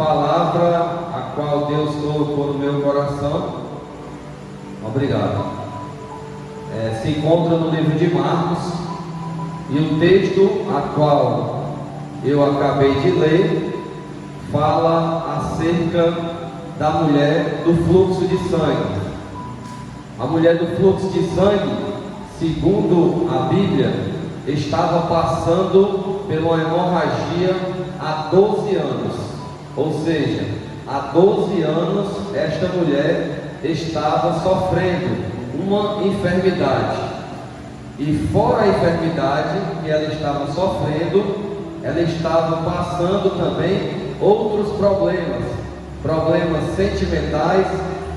palavra a qual Deus colocou no meu coração, obrigado, se encontra no livro de Marcos, e o texto a qual eu acabei de ler fala acerca da mulher do fluxo de sangue. A mulher do fluxo de sangue, segundo a Bíblia, estava passando por uma hemorragia há 12 anos. Ou seja, há 12 anos esta mulher estava sofrendo uma enfermidade. E fora a enfermidade que ela estava sofrendo, ela estava passando também outros problemas. Problemas sentimentais,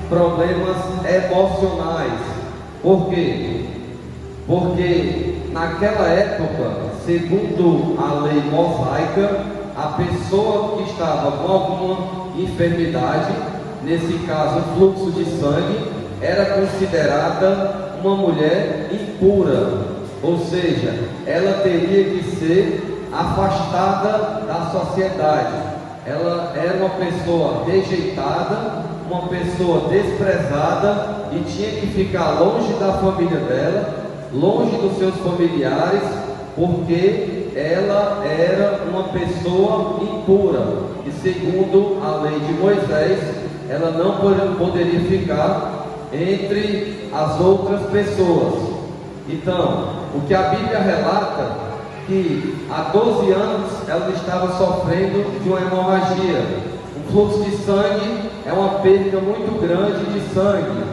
problemas emocionais. Por quê? Porque naquela época, segundo a lei mosaica, a pessoa que estava com alguma enfermidade, nesse caso fluxo de sangue, era considerada uma mulher impura, ou seja, ela teria que ser afastada da sociedade. Ela era uma pessoa rejeitada, uma pessoa desprezada, e tinha que ficar longe da família dela, longe dos seus familiares, porque ela era uma pessoa impura, e segundo a lei de Moisés, ela não poderia ficar entre as outras pessoas. Então, o que a Bíblia relata, que há 12 anos ela estava sofrendo de uma hemorragia. Um fluxo de sangue é uma perda muito grande de sangue.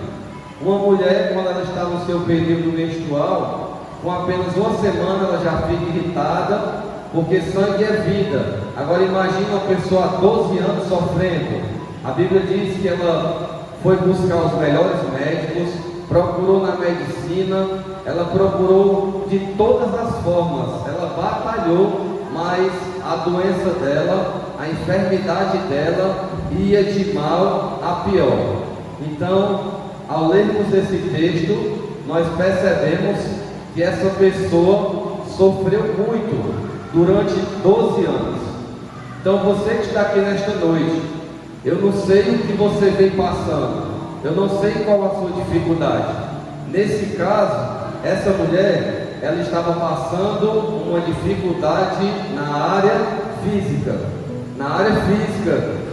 Uma mulher, quando ela está no seu período menstrual, com apenas uma semana ela já fica irritada, porque sangue é vida. Agora imagine uma pessoa há 12 anos sofrendo. A Bíblia diz que ela foi buscar os melhores médicos, procurou na medicina, ela procurou de todas as formas, ela batalhou, mas a doença dela, a enfermidade dela ia de mal a pior. Então, ao lermos esse texto, nós percebemos que essa pessoa sofreu muito durante 12 anos. Então, você que está aqui nesta noite, eu não sei o que você vem passando, eu não sei qual a sua dificuldade. Nesse caso, essa mulher, ela estava passando uma dificuldade na área física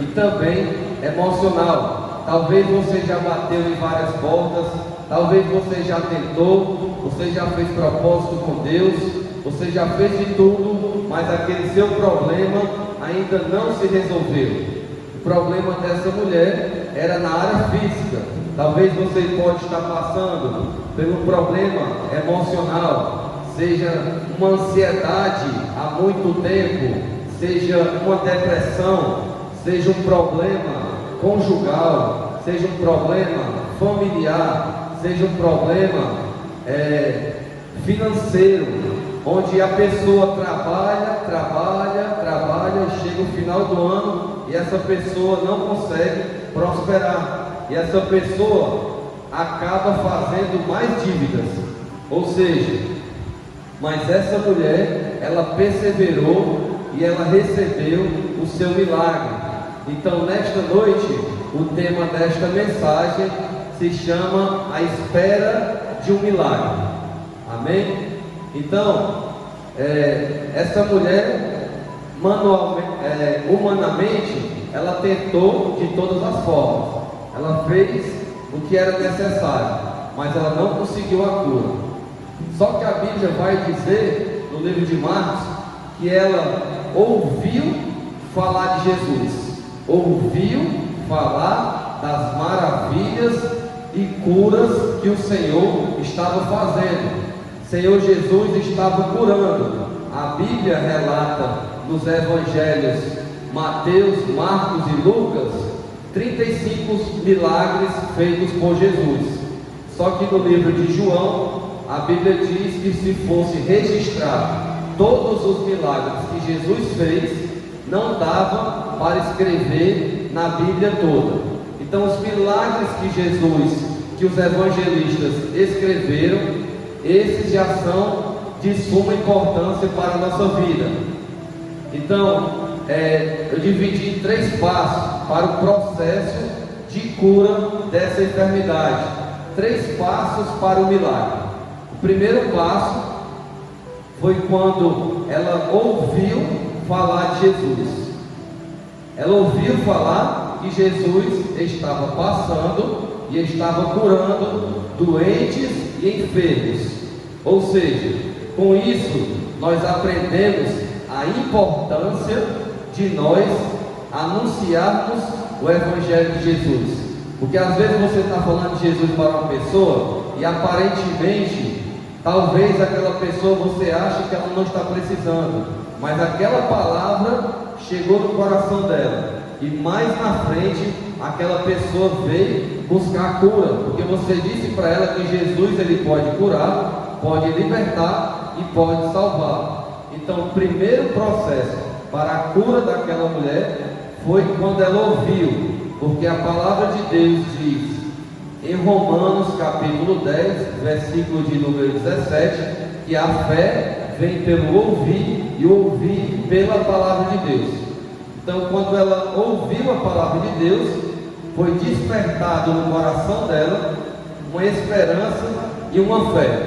e também emocional. Talvez você já bateu em várias portas, talvez você já tentou, você já fez propósito com Deus, você já fez de tudo, mas aquele seu problema ainda não se resolveu. O problema dessa mulher era na área física. Talvez você pode estar passando pelo problema emocional, seja uma ansiedade há muito tempo, seja uma depressão, seja um problema conjugal, seja um problema familiar, seja um problema financeiro, onde a pessoa trabalha, e chega o final do ano e essa pessoa não consegue prosperar. E essa pessoa acaba fazendo mais dívidas. Ou seja, mas essa mulher, ela perseverou e ela recebeu o seu milagre. Então, nesta noite, o tema desta mensagem se chama A Espera de um Milagre. Amém? Então, essa mulher, humanamente, ela tentou de todas as formas. Ela fez o que era necessário, mas ela não conseguiu a cura. Só que a Bíblia vai dizer, no livro de Marcos, que ela ouviu falar de Jesus, ouviu falar das maravilhas e curas que o Senhor estava fazendo. O Senhor Jesus estava curando. A Bíblia relata nos evangelhos Mateus, Marcos e Lucas 35 milagres feitos por Jesus. Só que no livro de João, a Bíblia diz que se fosse registrar todos os milagres que Jesus fez, não dava para escrever na Bíblia toda. Então os milagres que os evangelistas escreveram, esses já são de suma importância para a nossa vida. Então, eu dividi em 3 passos para o processo de cura dessa enfermidade. 3 passos para o milagre. O primeiro passo foi quando ela ouviu falar de Jesus. Ela ouviu falar que Jesus estava passando e estava curando doentes e enfermos. Ou seja, com isso nós aprendemos a importância de nós anunciarmos o Evangelho de Jesus. Porque às vezes você está falando de Jesus para uma pessoa e aparentemente, talvez aquela pessoa você acha que ela não está precisando, mas aquela palavra chegou no coração dela e mais na frente aquela pessoa veio buscar a cura, porque você disse para ela que Jesus ele pode curar, pode libertar e pode salvar. Então o primeiro processo para a cura daquela mulher foi quando ela ouviu, porque a palavra de Deus diz em Romanos capítulo 10, versículo de número 17, que a fé vem pelo ouvir e ouvir pela palavra de Deus. Então quando ela ouviu a palavra de Deus, foi despertado no coração dela uma esperança e uma fé.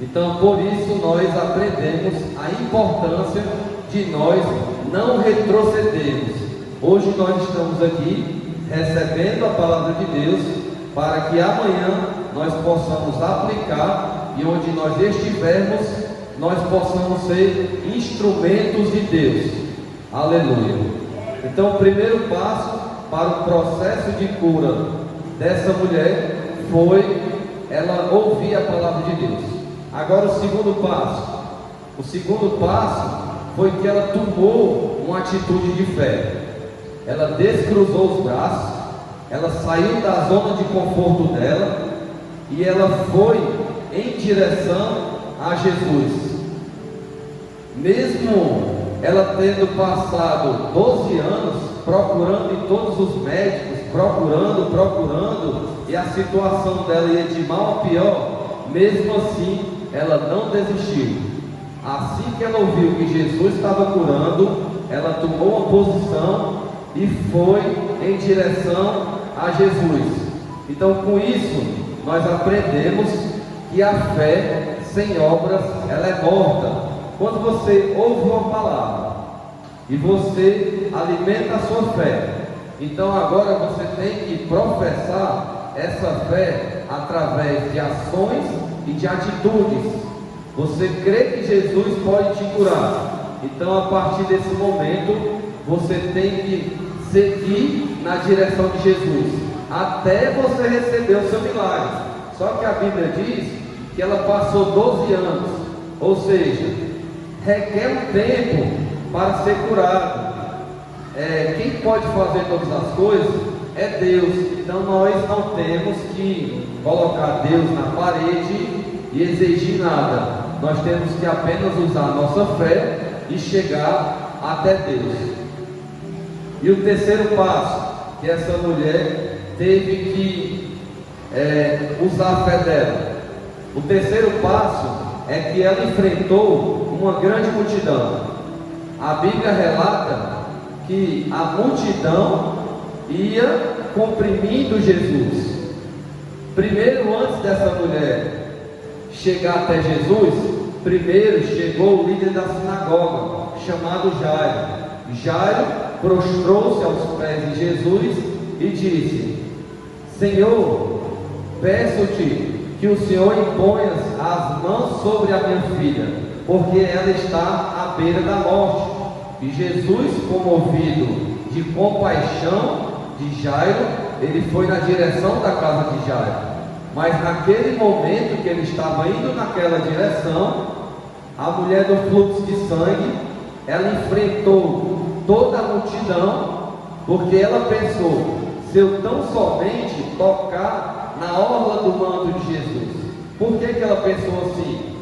Então por isso nós aprendemos a importância de nós não retrocedermos. Hoje nós estamos aqui recebendo a palavra de Deus para que amanhã nós possamos aplicar e onde nós estivermos, nós possamos ser instrumentos de Deus. Aleluia. Então o primeiro passo para o processo de cura dessa mulher foi ela ouvir a palavra de Deus. Agora o segundo passo. O segundo passo foi que ela tomou uma atitude de fé. Ela descruzou os braços, ela saiu da zona de conforto dela e ela foi em direção a Jesus. Mesmo ela tendo passado 12 anos procurando em todos os médicos, procurando, e a situação dela ia de mal a pior, mesmo assim ela não desistiu. Assim que ela ouviu que Jesus estava curando, ela tomou uma posição e foi em direção a Jesus. Então com isso nós aprendemos que a fé sem obras ela é morta. Quando você ouve uma palavra e você alimenta a sua fé, então agora você tem que professar essa fé através de ações e de atitudes. Você crê que Jesus pode te curar, então a partir desse momento você tem que seguir na direção de Jesus até você receber o seu milagre. Só que a Bíblia diz que ela passou 12 anos, ou seja, requer um tempo para ser curado. Quem pode fazer todas as coisas é Deus. Então nós não temos que colocar Deus na parede e exigir nada. Nós temos que apenas usar a nossa fé e chegar até Deus. E o terceiro passo, que essa mulher teve que usar a fé dela. O terceiro passo é que ela enfrentou uma grande multidão. A Bíblia relata que a multidão ia comprimindo Jesus. Primeiro, antes dessa mulher chegar até Jesus, primeiro chegou o líder da sinagoga, chamado Jairo. Jairo prostrou-se aos pés de Jesus e disse: Senhor, peço-te que o Senhor imponha as mãos sobre a minha filha, porque ela está à beira da morte. E Jesus, comovido de compaixão de Jairo, ele foi na direção da casa de Jairo. Mas naquele momento que ele estava indo naquela direção, a mulher do fluxo de sangue, ela enfrentou toda a multidão, porque ela pensou: se eu tão somente tocar na orla do manto de Jesus. Por que ela pensou assim?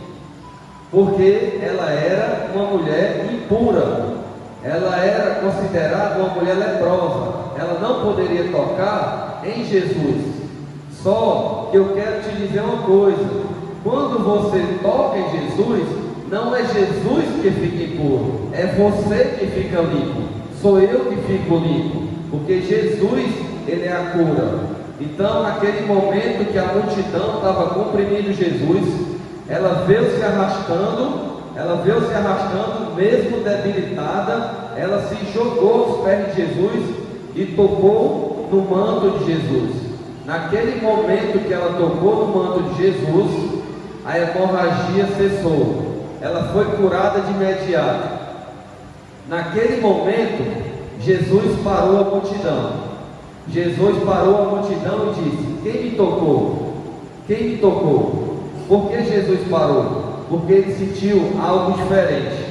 Porque ela era uma mulher impura, ela era considerada uma mulher leprosa, ela não poderia tocar em Jesus. Só que eu quero te dizer uma coisa: quando você toca em Jesus, não é Jesus que fica impuro, é você que fica limpo, sou eu que fico limpo, porque Jesus, Ele é a cura. Então, naquele momento que a multidão estava comprimindo Jesus, ela veio se arrastando, mesmo debilitada, ela se jogou aos pés de Jesus e tocou no manto de Jesus. Naquele momento que ela tocou no manto de Jesus, a hemorragia cessou, ela foi curada de imediato. Naquele momento, Jesus parou a multidão. Jesus parou a multidão e disse: quem me tocou? Quem me tocou? Por que Jesus parou? Porque ele sentiu algo diferente.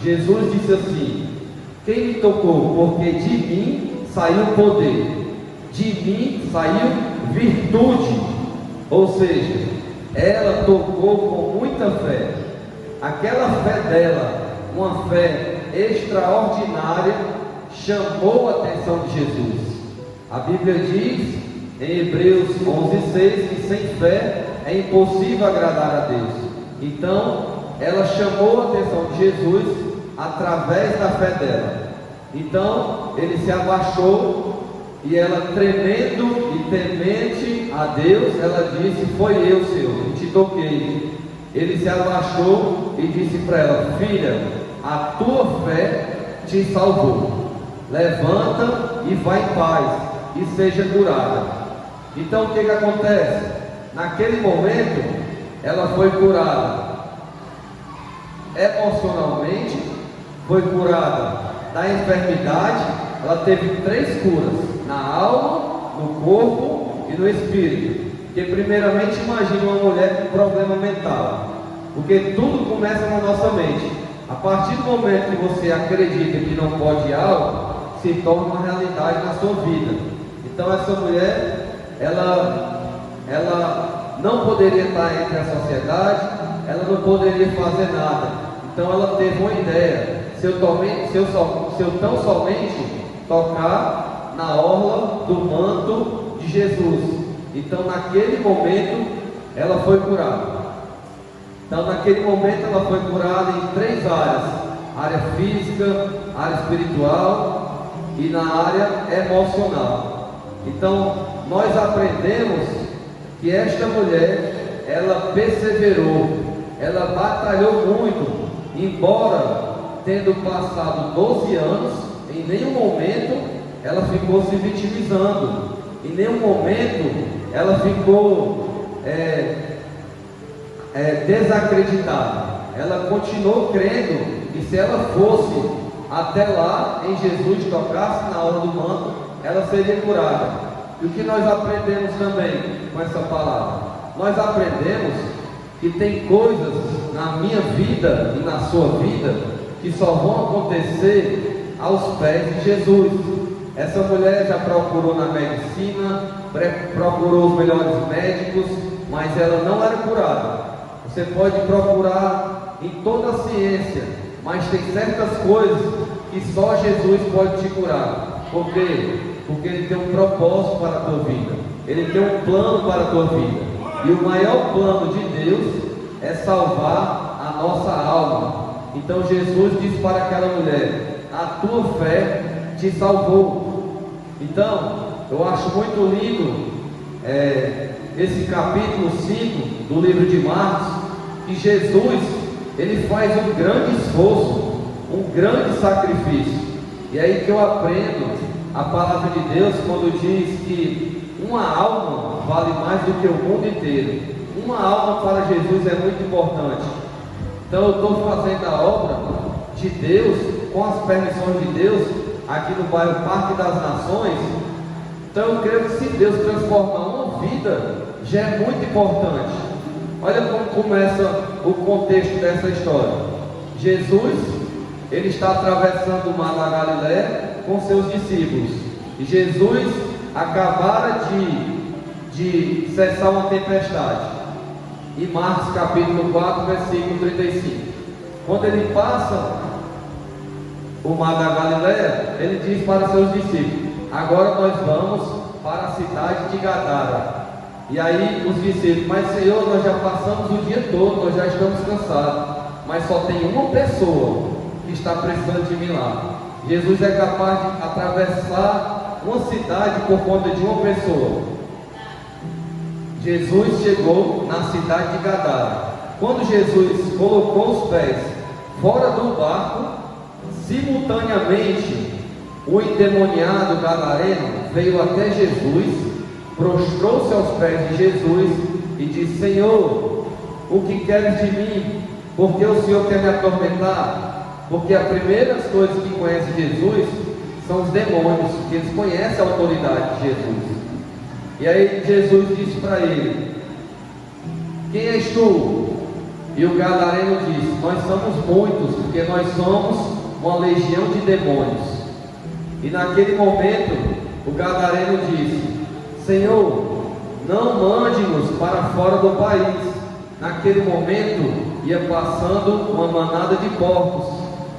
Jesus disse assim: quem me tocou? Porque de mim saiu poder, de mim saiu virtude. Ou seja, ela tocou com muita fé. Aquela fé dela, uma fé extraordinária, chamou a atenção de Jesus. A Bíblia diz em Hebreus 11:6 que sem fé é impossível agradar a Deus. Então, ela chamou a atenção de Jesus através da fé dela. Então, ele se abaixou e ela, tremendo e temente a Deus, ela disse: foi eu, Senhor, que te toquei. Ele se abaixou e disse para ela: filha, a tua fé te salvou. Levanta e vai em paz e seja curada. Então, o que acontece? Naquele momento, ela foi curada emocionalmente, foi curada da enfermidade. Ela teve 3 curas: na alma, no corpo e no espírito. Porque primeiramente, imagine uma mulher com problema mental, porque tudo começa na nossa mente. A partir do momento que você acredita que não pode algo, se torna uma realidade na sua vida. Então essa mulher, ela não poderia estar entre a sociedade, ela não poderia fazer nada. Então ela teve uma ideia: se eu tão somente tocar na orla do manto de Jesus. Então naquele momento ela foi curada. Então naquele momento ela foi curada em 3 áreas: área física, área espiritual e na área emocional. Então nós aprendemos que esta mulher, ela perseverou, ela batalhou muito, embora tendo passado 12 anos, em nenhum momento ela ficou se vitimizando, em nenhum momento ela ficou desacreditada. Ela continuou crendo que se ela fosse até lá em Jesus, tocasse na hora do manto, ela seria curada. E o que nós aprendemos também com essa palavra? Nós aprendemos que tem coisas na minha vida e na sua vida que só vão acontecer aos pés de Jesus. Essa mulher já procurou na medicina, procurou os melhores médicos, mas ela não era curada. Você pode procurar em toda a ciência, mas tem certas coisas que só Jesus pode te curar. Por quê? Porque Ele tem um propósito para a tua vida, Ele tem um plano para a tua vida. E o maior plano de Deus é salvar a nossa alma. Então Jesus disse para aquela mulher: a tua fé te salvou. Então, eu acho muito lindo esse capítulo 5 do livro de Marcos, que Jesus, ele faz um grande esforço, um grande sacrifício. E aí que eu aprendo a palavra de Deus quando diz que uma alma vale mais do que o mundo inteiro. Uma alma para Jesus é muito importante. Então eu estou fazendo a obra de Deus, com as permissões de Deus, aqui no bairro Parque das Nações. Então eu creio que se Deus transformar uma vida, já é muito importante. Olha como começa o contexto dessa história. Jesus, ele está atravessando o mar da Galileia com seus discípulos. E Jesus acabara de cessar uma tempestade. Em Marcos capítulo 4, versículo 35. Quando ele passa o mar da Galileia, ele diz para seus discípulos: agora nós vamos para a cidade de Gadara. E aí os discípulos: mas Senhor, nós já passamos o dia todo, nós já estamos cansados. mas só tem uma pessoa que está precisando de milagre. Jesus é capaz de atravessar uma cidade por conta de uma pessoa. Jesus chegou na cidade de Gadara. Quando Jesus colocou os pés fora do barco, simultaneamente o endemoniado gadareno veio até Jesus, prostrou-se aos pés de Jesus e disse: Senhor, o que queres de mim? Porque o Senhor quer me atormentar? Porque as primeiras coisas que conhece Jesus são os demônios, que eles conhecem a autoridade de Jesus. E aí Jesus disse para ele: quem és tu? E o gadareno disse: nós somos muitos, porque nós somos uma legião de demônios. E naquele momento o gadareno disse: Senhor, não mande-nos para fora do país. Naquele momento ia passando uma manada de porcos,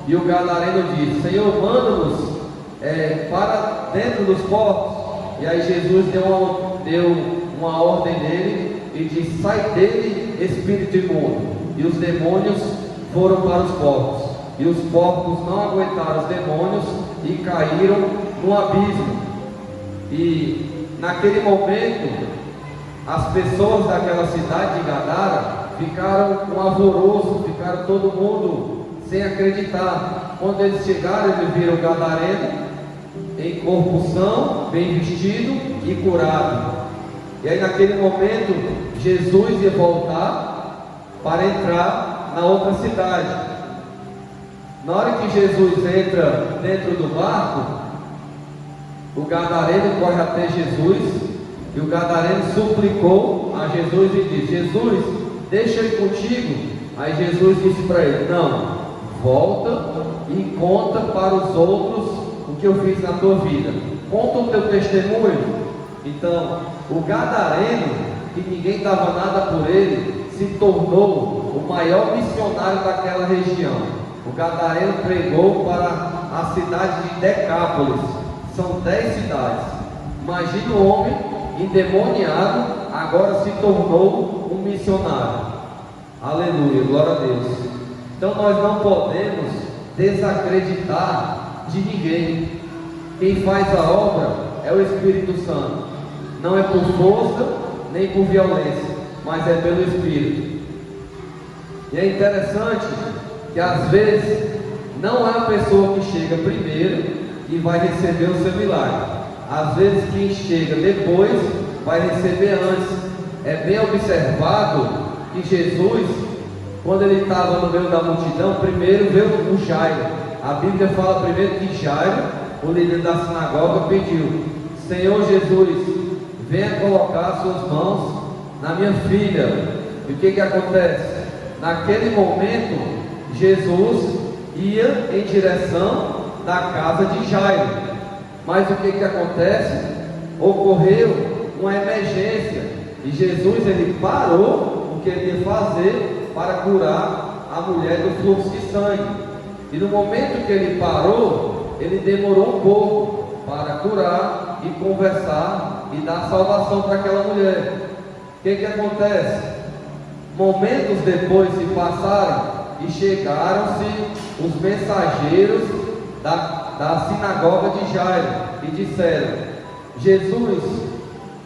e o gadareno disse: Senhor, manda-nos para dentro dos porcos. E aí Jesus deu uma ordem nele e disse: sai dele, espírito imundo. E os demônios foram para os porcos, e os porcos não aguentaram os demônios e caíram no abismo. E naquele momento as pessoas daquela cidade de Gadara ficaram com alvoroço, ficaram todo mundo sem acreditar. Quando eles chegaram, eles viram o gadareno em corpo são, bem vestido e curado. E aí naquele momento Jesus ia voltar para entrar na outra cidade. Na hora que Jesus entra dentro do barco, o gadareno corre até Jesus, e o gadareno suplicou a Jesus e disse: Jesus, deixa eu ir contigo. Aí Jesus disse para ele: não, volta e conta para os outros o que eu fiz na tua vida. Conta o teu testemunho. Então, o gadareno, que ninguém dava nada por ele, se tornou o maior missionário daquela região. O gadareno pregou para a cidade de Decápolis. São 10 cidades. Imagina um homem endemoniado, agora se tornou um missionário. Aleluia, glória a Deus. Então nós não podemos desacreditar de ninguém. Quem faz a obra é o Espírito Santo. Não é por força, nem por violência, mas é pelo Espírito. E é interessante que às vezes não é a pessoa que chega primeiro e vai receber o seu milagre. Às vezes quem chega depois vai receber antes. É bem observado que Jesus, quando ele estava no meio da multidão, primeiro veio o Jairo. A Bíblia fala primeiro que Jairo, o líder da sinagoga, pediu: Senhor Jesus, venha colocar suas mãos na minha filha. E o que acontece? Naquele momento, Jesus ia em direção da casa de Jairo. Mas o que acontece? Ocorreu uma emergência, e Jesus ele parou o que ele ia fazer para curar a mulher do fluxo de sangue. E no momento que ele parou, ele demorou um pouco para curar e conversar e dar salvação para aquela mulher. O que acontece? Momentos depois se passaram e chegaram-se os mensageiros da sinagoga de Jairo e disseram: Jesus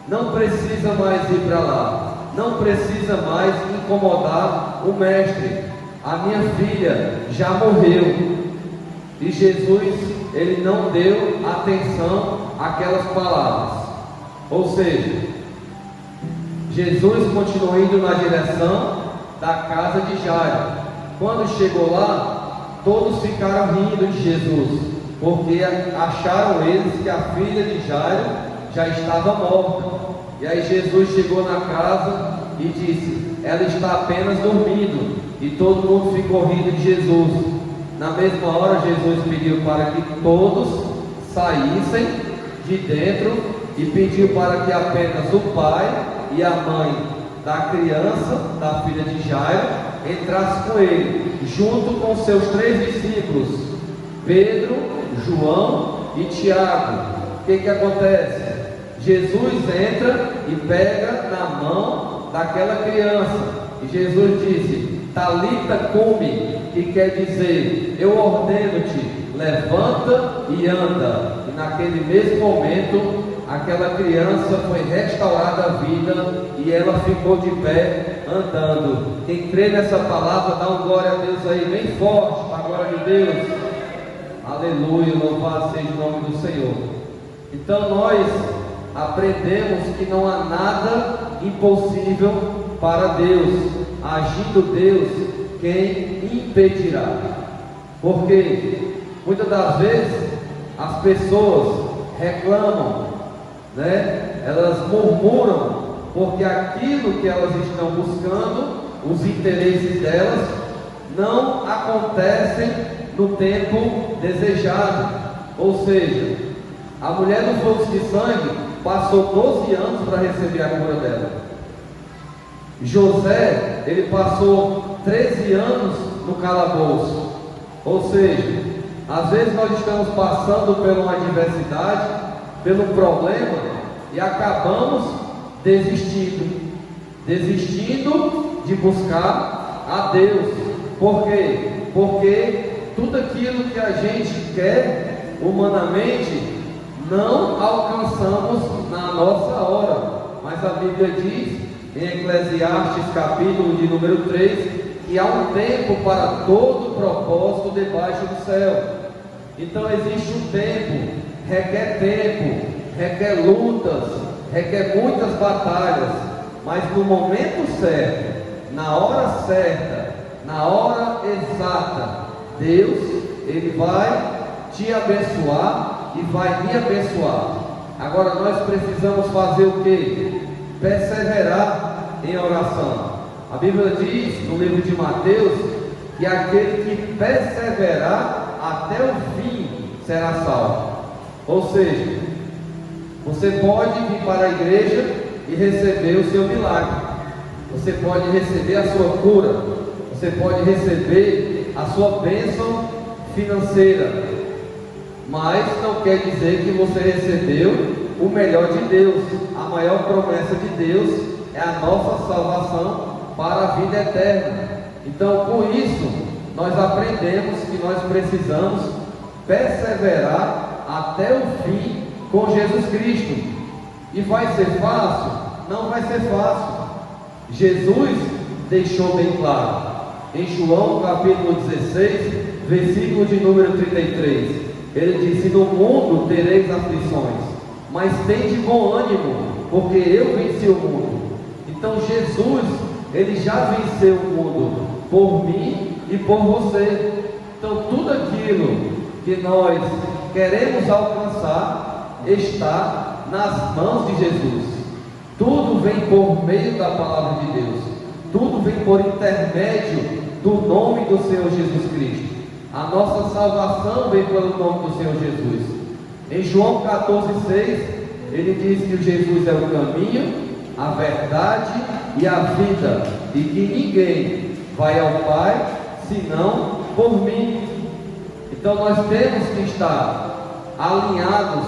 não precisa mais ir para lá, não precisa mais incomodar o mestre, a minha filha já morreu. E Jesus ele não deu atenção àquelas palavras. Ou seja, Jesus continuou indo na direção da casa de Jairo. Quando chegou lá, todos ficaram rindo de Jesus, porque acharam eles que a filha de Jairo já estava morta. E aí Jesus chegou na casa e disse: ela está apenas dormindo. E todo mundo ficou rindo de Jesus. Na mesma hora Jesus pediu para que todos saíssem de dentro e pediu para que apenas o pai e a mãe da criança, da filha de Jairo, entrasse com ele, junto com seus 3 discípulos, Pedro, João e Tiago. O que acontece? Jesus entra e pega na mão daquela criança, e Jesus disse: talita cumi, que quer dizer, eu ordeno-te, levanta e anda. E naquele mesmo momento, aquela criança foi restaurada a vida e ela ficou de pé andando. Quem crê nessa palavra, dá um glória a Deus aí, bem forte, para a glória de Deus. Aleluia, louvado seja o nome do Senhor. Então nós aprendemos que não há nada impossível para Deus. Agindo Deus, quem impedirá? Porque muitas das vezes as pessoas reclamam, né? Elas murmuram porque aquilo que elas estão buscando, os interesses delas, não acontecem no tempo desejado. Ou seja, a mulher do fluxo de sangue passou 12 anos para receber a cura dela. José, ele passou 13 anos no calabouço. Ou seja, às vezes nós estamos passando por uma adversidade, pelo problema, e acabamos desistindo de buscar a Deus. Por quê? Porque tudo aquilo que a gente quer humanamente não alcançamos na nossa hora. Mas a Bíblia diz em Eclesiastes capítulo de número 3 que há um tempo para todo propósito debaixo do céu. Então existe um tempo, requer lutas, requer muitas batalhas, mas no momento certo, na hora certa, na hora exata, Deus, Ele vai te abençoar e vai me abençoar. Agora nós precisamos fazer o quê? Perseverar em oração. A Bíblia diz no livro de Mateus que aquele que perseverar até o fim será salvo. Ou seja, você pode vir para a igreja e receber o seu milagre, você pode receber a sua cura, você pode receber a sua bênção financeira, mas não quer dizer que você recebeu o melhor de Deus. A maior promessa de Deus é a nossa salvação para a vida eterna. Então, com isso, nós aprendemos que nós precisamos perseverar até o fim com Jesus Cristo. E vai ser fácil? Não vai ser fácil. Jesus deixou bem claro em João capítulo 16, versículo de número 33. Ele disse: no mundo tereis aflições, mas tende bom ânimo, porque eu venci o mundo. Então Jesus, Ele já venceu o mundo por mim e por você. Então tudo aquilo que nós queremos alcançar está nas mãos de Jesus. Tudo vem por meio da palavra de Deus, tudo vem por intermédio do nome do Senhor Jesus Cristo. A nossa salvação vem pelo nome do Senhor Jesus. Em João 14,6, ele diz que Jesus é o caminho, a verdade e a vida, e que ninguém vai ao Pai senão por mim. Então nós temos que estar alinhados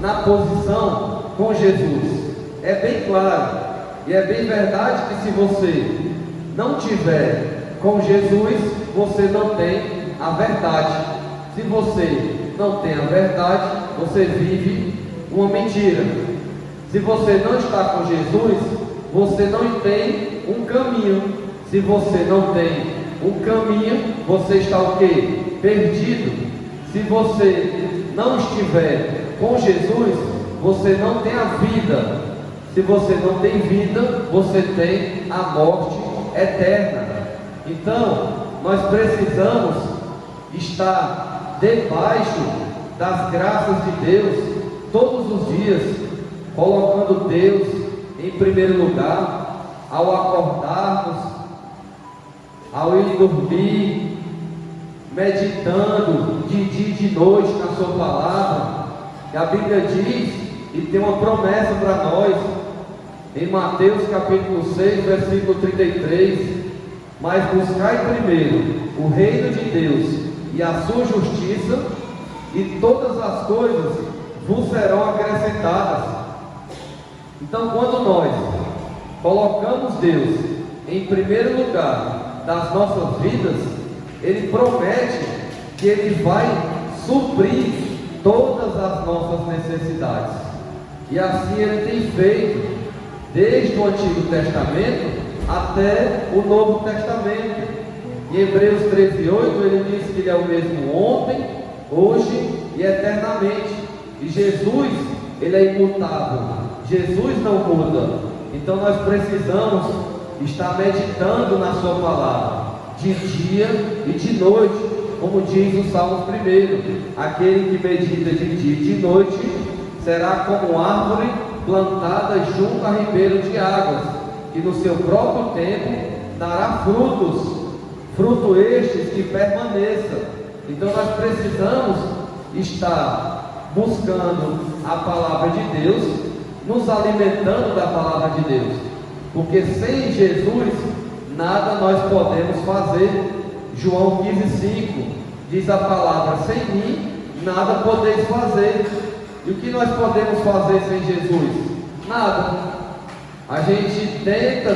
na posição com Jesus. É bem claro e é bem verdade que se você não tiver com Jesus, você não tem a verdade. Se você não tem a verdade, você vive uma mentira. Se você não está com Jesus, você não tem um caminho. Se você não tem um caminho, você está o quê? Perdido. Se você não estiver com Jesus, você não tem a vida. Se você não tem vida, você tem a morte eterna. Então, nós precisamos estar debaixo das graças de Deus todos os dias, colocando Deus em primeiro lugar, ao acordarmos, ao ir dormir, meditando de dia e de noite na sua palavra. E a Bíblia diz, e tem uma promessa para nós, em Mateus capítulo 6, versículo 33, mas buscai primeiro o reino de Deus e a sua justiça, e todas as coisas vos serão acrescentadas. Então, quando nós colocamos Deus em primeiro lugar, das nossas vidas, Ele promete que Ele vai suprir todas as nossas necessidades. E assim Ele tem feito, desde o Antigo Testamento até o Novo Testamento. Em Hebreus 13:8 Ele diz que Ele é o mesmo ontem, hoje e eternamente. E Jesus, Ele é imutável. Jesus não muda. Então nós precisamos estar meditando na Sua palavra, de dia e de noite, como diz o Salmo 1. Aquele que medita de dia e de noite será como árvore plantada junto a ribeiro de águas, que no seu próprio tempo dará fruto estes que permaneça. Então nós precisamos estar buscando a palavra de Deus, nos alimentando da palavra de Deus, porque sem Jesus nada nós podemos fazer. João 15:5 diz a palavra: sem mim nada podeis fazer. E o que nós podemos fazer sem Jesus? Nada. A gente tenta,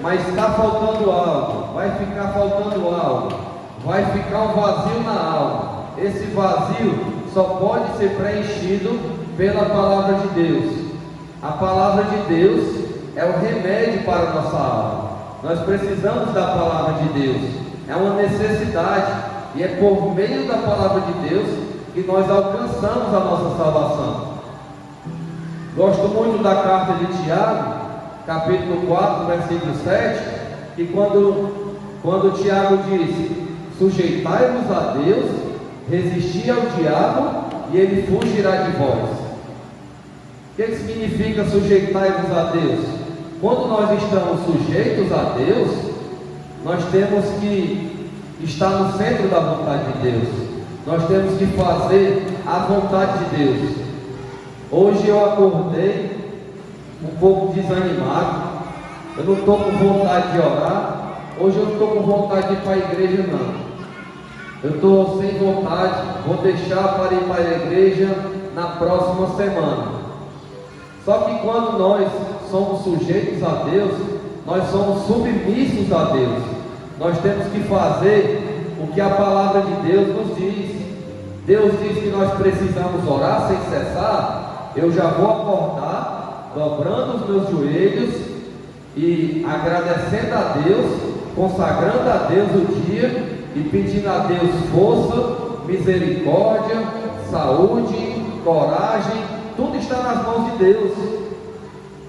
mas está faltando algo, vai ficar faltando algo, vai ficar um vazio na alma. Esse vazio só pode ser preenchido pela palavra de Deus. A palavra de Deus é o remédio para a nossa alma. Nós precisamos da palavra de Deus, é uma necessidade, e é por meio da palavra de Deus que nós alcançamos a nossa salvação. Gosto muito da carta de Tiago, capítulo 4, versículo 7, que quando Tiago diz: sujeitai-vos a Deus, resisti ao diabo, e ele fugirá de vós. O que significa sujeitai-vos a Deus? Quando nós estamos sujeitos a Deus, nós temos que estar no centro da vontade de Deus. Nós temos que fazer a vontade de Deus. Hoje eu acordei um pouco desanimado. Eu não estou com vontade de orar. Hoje eu não estou com vontade de ir para a igreja, não. Eu estou sem vontade. Vou deixar para ir para a igreja na próxima semana. Só que quando nós somos sujeitos a Deus, nós somos submissos a Deus. Nós temos que fazer o que a palavra de Deus nos diz. Deus diz que nós precisamos orar sem cessar. Eu já vou acordar, dobrando os meus joelhos e agradecendo a Deus, consagrando a Deus o dia e pedindo a Deus força, misericórdia, saúde, coragem. Tudo está nas mãos de Deus.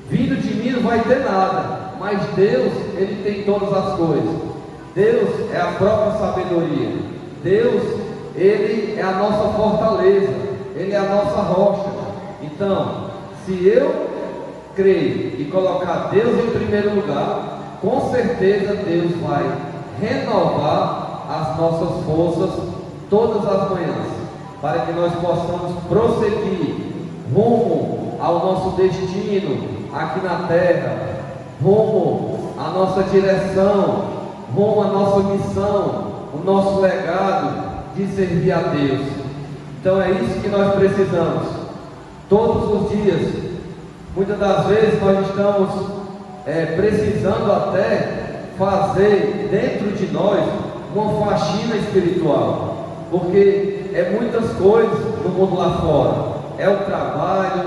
Vindo de mim não vai ter nada, mas Deus, Ele tem todas as coisas. Deus é a própria sabedoria. Deus, Ele é a nossa fortaleza. Ele é a nossa rocha. Então, se eu creio e colocar Deus em primeiro lugar, com certeza Deus vai renovar as nossas forças todas as manhãs, para que nós possamos prosseguir rumo ao nosso destino aqui na terra, rumo à nossa direção, rumo à nossa missão, o nosso legado de servir a Deus. Então é isso que nós precisamos, todos os dias. Muitas das vezes nós estamos precisando até fazer dentro de nós uma faxina espiritual, porque é muitas coisas no mundo lá fora. É o trabalho,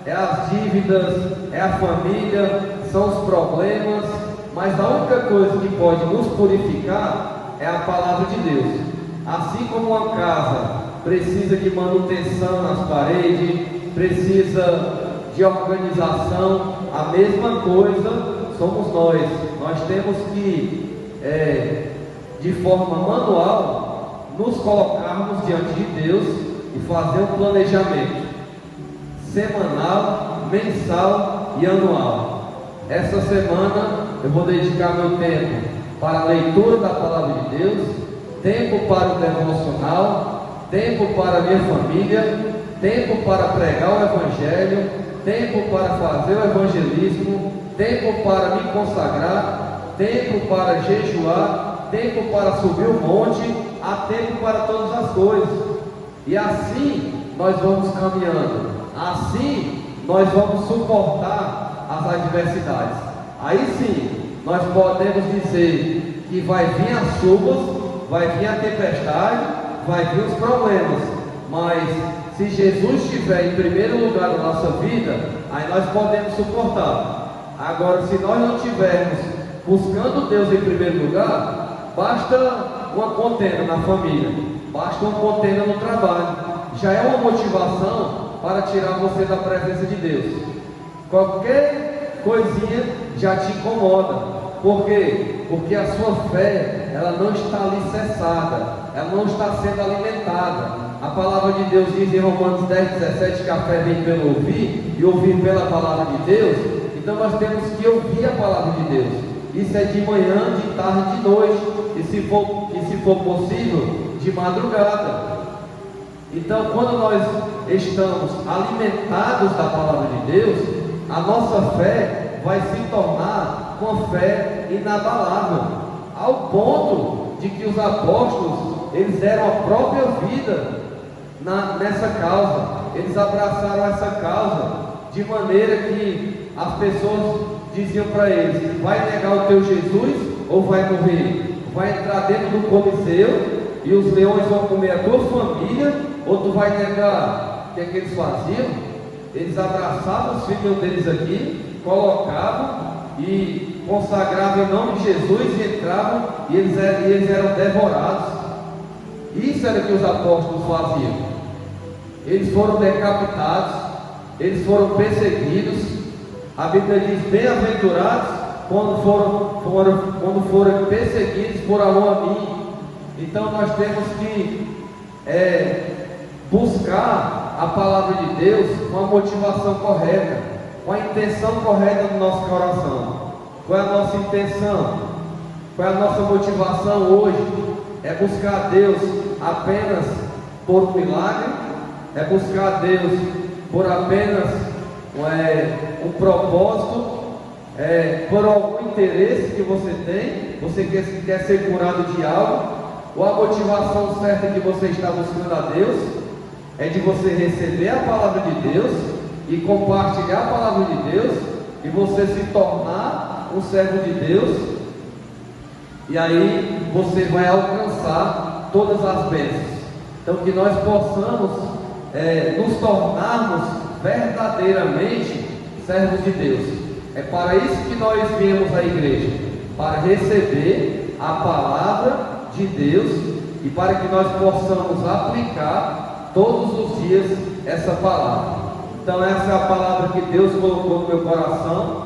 é as dívidas, é a família, são os problemas, mas a única coisa que pode nos purificar é a palavra de Deus. Assim como uma casa precisa de manutenção nas paredes, precisa de organização, a mesma coisa somos nós. Nós temos que, de forma manual, nos colocarmos diante de Deus e fazer um planejamento semanal, mensal e anual. Essa semana eu vou dedicar meu tempo para a leitura da palavra de Deus, tempo para o devocional, tempo para a minha família, tempo para pregar o Evangelho, tempo para fazer o evangelismo, tempo para me consagrar, tempo para jejuar, tempo para subir o monte, há tempo para todas as coisas. E assim nós vamos caminhando, assim nós vamos suportar as adversidades. Aí sim, nós podemos dizer que vai vir as chuvas, vai vir a tempestade, vai vir os problemas, mas se Jesus estiver em primeiro lugar na nossa vida, aí nós podemos suportar. Agora, se nós não estivermos buscando Deus em primeiro lugar, basta uma contenda na família, basta uma contenda no trabalho, já é uma motivação para tirar você da presença de Deus. Qualquer coisinha já te incomoda. Por quê? Porque a sua fé, ela não está alicerçada, ela não está sendo alimentada. A palavra de Deus diz em Romanos 10:17 que a fé vem pelo ouvir e ouvir pela palavra de Deus. Então nós temos que ouvir a palavra de Deus. Isso é de manhã, de tarde, de noite, e se for possível, de madrugada. Então, quando nós estamos alimentados da palavra de Deus, a nossa fé vai se tornar uma fé inabalável, ao ponto de que os apóstolos, eles deram a própria vida nessa causa. Eles abraçaram essa causa, de maneira que as pessoas diziam para eles: vai negar o teu Jesus ou vai morrer? Vai entrar dentro do Coliseu e os leões vão comer a tua família, ou tu vai negar? O que é que eles faziam? Eles abraçavam os filhos deles aqui, colocavam e consagravam em nome de Jesus e entravam, e eles eram devorados. Isso era o que os apóstolos faziam. Eles foram decapitados, eles foram perseguidos. A Bíblia diz: bem-aventurados quando foram perseguidos por amor a mim. Então nós temos que buscar a palavra de Deus com a motivação correta, com a intenção correta do nosso coração. Qual é a nossa intenção? Qual é a nossa motivação hoje? É buscar Deus apenas por um milagre? É buscar Deus por apenas um propósito? Por algum interesse que você tem? Você quer ser curado de algo? Ou a motivação certa que você está buscando a Deus é de você receber a palavra de Deus e compartilhar a palavra de Deus e você se tornar um servo de Deus, e aí você vai alcançar todas as bênçãos. Então, que nós possamos nos tornarmos verdadeiramente servos de Deus. É para isso que nós viemos à igreja, para receber a palavra de Deus e para que nós possamos aplicar todos os dias essa palavra. Então essa é a palavra que Deus colocou no meu coração.